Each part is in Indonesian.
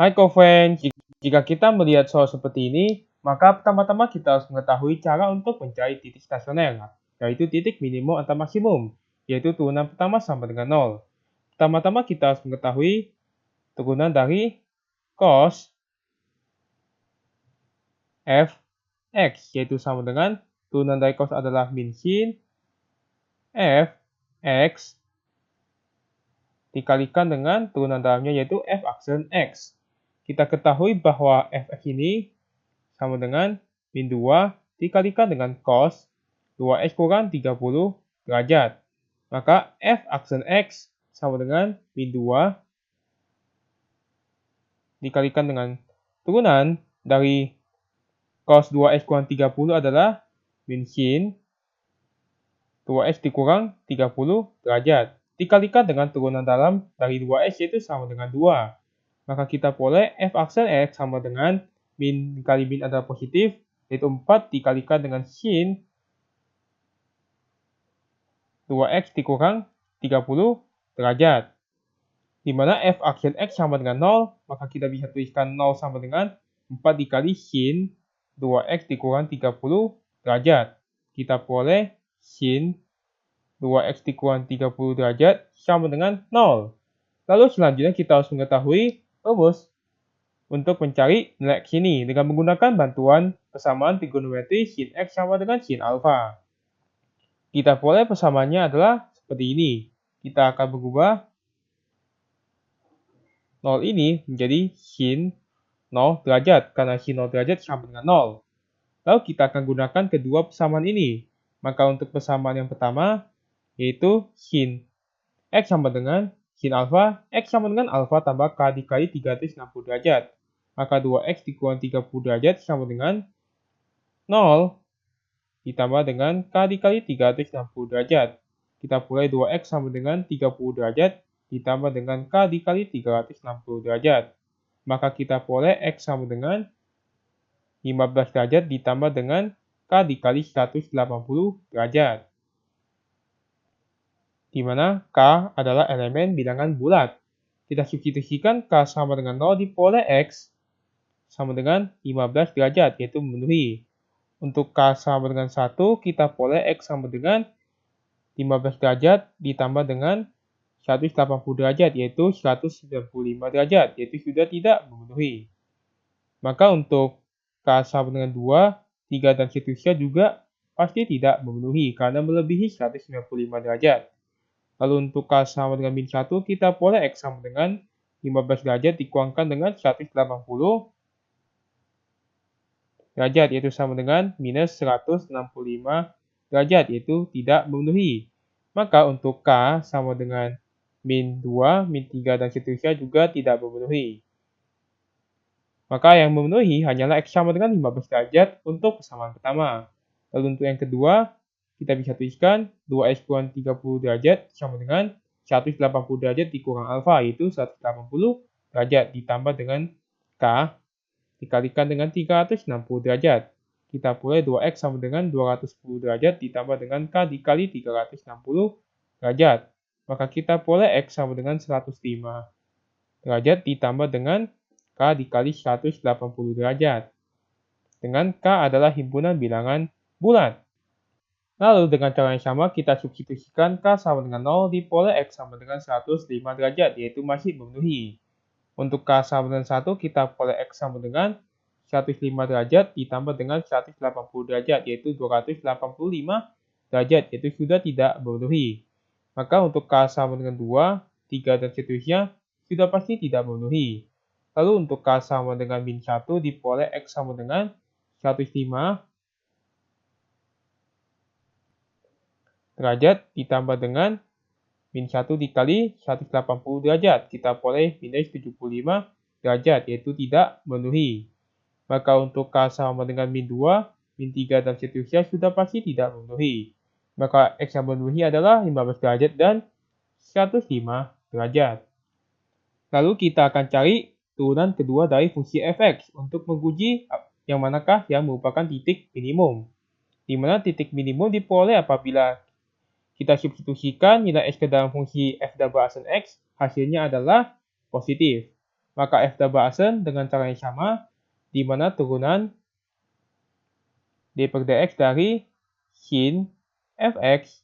Hai Koven, jika kita melihat soal seperti ini, maka pertama-tama kita harus mengetahui cara untuk mencari titik stasioner, yaitu titik minimum atau maksimum, yaitu turunan pertama sama dengan 0. Pertama-tama kita harus mengetahui turunan dari cos fx, yaitu sama dengan turunan dari cos adalah min sin fx dikalikan dengan turunan dalamnya yaitu f aksen x. Kita ketahui bahwa fx ini sama dengan min 2 dikalikan dengan cos 2x kurang 30 derajat. Maka f aksen x sama dengan min 2 dikalikan dengan turunan dari cos 2x kurang 30 adalah min sin 2x dikurang 30 derajat. Dikalikan dengan turunan dalam dari 2x yaitu sama dengan 2. Maka kita boleh f aksen x sama dengan min dikali min adalah positif, yaitu 4 dikalikan dengan sin 2x dikurang 30 derajat. Di mana f aksen x sama dengan 0, maka kita bisa tuliskan 0 sama dengan 4 dikali sin 2x dikurang 30 derajat. Kita boleh sin 2x dikurang 30 derajat sama dengan 0. Lalu selanjutnya kita harus mengetahui rumus untuk mencari nilai x ini dengan menggunakan bantuan persamaan trigonometri sin x sama dengan sin alfa. Kita boleh persamaannya adalah seperti ini. Kita akan mengubah 0 ini menjadi sin 0 derajat karena sin 0 derajat sama dengan 0. Lalu kita akan gunakan kedua persamaan ini. Maka untuk persamaan yang pertama yaitu sin x sama dengan sin alfa, x sama dengan alfa tambah k dikali 360 derajat. Maka 2x dikurang 30 derajat sama dengan 0 ditambah dengan k dikali 360 derajat. Kita mulai 2x sama dengan 30 derajat ditambah dengan k dikali 360 derajat. Maka kita boleh x sama dengan 15 derajat ditambah dengan k dikali 180 derajat. Di mana k adalah elemen bilangan bulat. Kita substitusikan k sama dengan 0 di poleh x sama dengan 15 derajat, yaitu memenuhi. Untuk k sama dengan 1, kita poleh x sama dengan 15 derajat ditambah dengan 180 derajat, yaitu 195 derajat, yaitu sudah tidak memenuhi. Maka untuk k sama dengan 2, 3, dan seterusnya juga pasti tidak memenuhi karena melebihi 195 derajat. Lalu untuk k sama dengan min 1, kita boleh x sama dengan 15 derajat dikurangkan dengan 180 derajat, yaitu sama dengan minus 165 derajat, yaitu tidak memenuhi. Maka untuk k sama dengan min 2, min 3, dan seterusnya juga tidak memenuhi. Maka yang memenuhi hanyalah x sama dengan 15 derajat untuk persamaan pertama. Lalu untuk yang kedua, kita bisa tuliskan 2x kurang 30 derajat sama dengan 180 derajat dikurang alfa, yaitu 180 derajat ditambah dengan k dikalikan dengan 360 derajat. Kita mulai 2x sama dengan 210 derajat ditambah dengan k dikali 360 derajat. Maka kita boleh x sama dengan 105 derajat ditambah dengan k dikali 180 derajat. Dengan k adalah himpunan bilangan bulat. Lalu dengan cara yang sama kita substitusikan k sama dengan 0 di poleh x sama dengan 105 derajat, yaitu masih memenuhi. Untuk k sama dengan 1, kita poleh x sama dengan 105 derajat ditambah dengan 180 derajat, yaitu 285 derajat, yaitu sudah tidak memenuhi. Maka untuk k sama dengan 2, 3, dan seterusnya sudah pasti tidak memenuhi. Lalu untuk k sama dengan min 1 di poleh x sama dengan 105 derajat ditambah dengan min 1 dikali 180 derajat. Kita boleh minus 75 derajat, yaitu tidak memenuhi. Maka untuk k sama dengan min 2, min 3, dan seterusnya sudah pasti tidak memenuhi. Maka x yang memenuhi adalah 15 derajat dan 105 derajat. Lalu kita akan cari turunan kedua dari fungsi fx untuk menguji yang manakah yang merupakan titik minimum. Di mana titik minimum diperoleh apabila kita substitusikan nilai x ke dalam fungsi f double aksen x, hasilnya adalah positif. Maka f double asen dengan cara yang sama, di mana turunan d per dx dari sin fx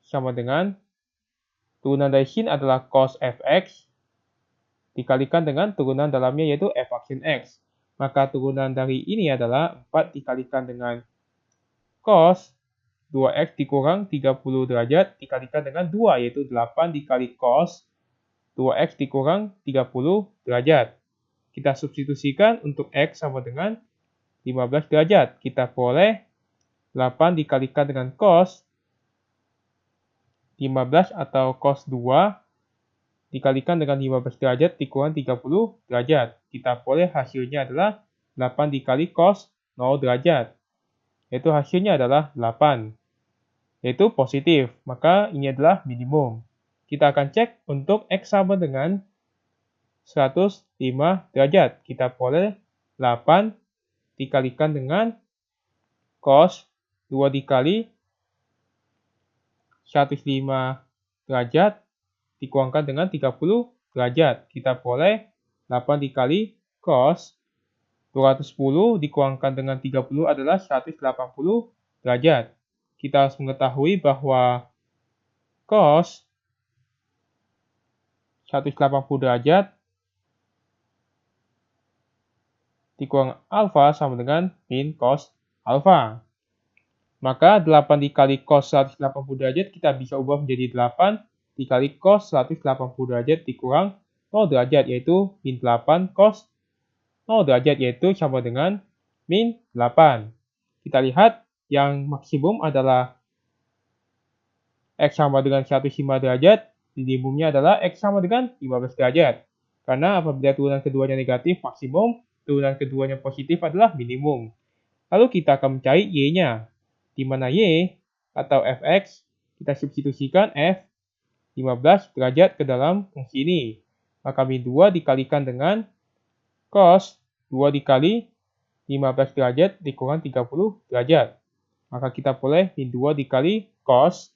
sama dengan turunan dari sin adalah cos fx dikalikan dengan turunan dalamnya yaitu f aksin x. Maka turunan dari ini adalah 4 dikalikan dengan cos 2x dikurang 30 derajat dikalikan dengan 2 yaitu 8 dikali cos 2x dikurang 30 derajat. Kita substitusikan untuk x sama dengan 15 derajat. Kita peroleh 8 dikalikan dengan cos 15 atau cos 2 dikalikan dengan 15 derajat dikurang 30 derajat. Kita peroleh hasilnya adalah 8 dikali cos 0 derajat. Yaitu hasilnya adalah 8. Yaitu positif. Maka ini adalah minimum. Kita akan cek untuk x sama dengan 105 derajat. Kita peroleh 8 dikalikan dengan cos 2 dikali 105 derajat dikurangkan dengan 30 derajat. Kita peroleh 8 dikali cos 210 dikurangkan dengan 30 adalah 180 derajat. Kita harus mengetahui bahwa cos 180 derajat dikurang alfa sama dengan min cos alfa. Maka 8 dikali cos 180 derajat kita bisa ubah menjadi 8 dikali cos 180 derajat dikurang 0 derajat yaitu min 8 cos 0 derajat yaitu sama dengan min 8. Kita lihat yang maksimum adalah x sama dengan 105 derajat, minimumnya adalah x sama dengan 15 derajat. Karena apabila turunan keduanya negatif maksimum, turunan keduanya positif adalah minimum. Lalu kita akan mencari y-nya, di mana y atau fx kita substitusikan f 15 derajat ke dalam fungsi ini. Maka min 2 dikalikan dengan cos 2 dikali 15 derajat dikurang 30 derajat. Maka kita peroleh min 2 dikali cos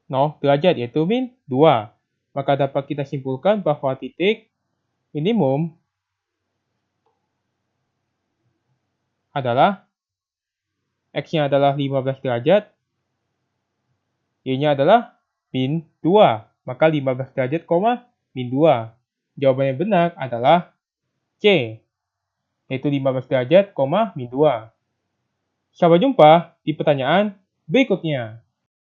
0 derajat yaitu min 2. Maka dapat kita simpulkan bahwa titik minimum adalah x-nya adalah 15 derajat, y-nya adalah min 2. Maka 15 derajat, min 2. Jawaban yang benar adalah C, yaitu 15 derajat, min 2. Sampai jumpa di pertanyaan berikutnya.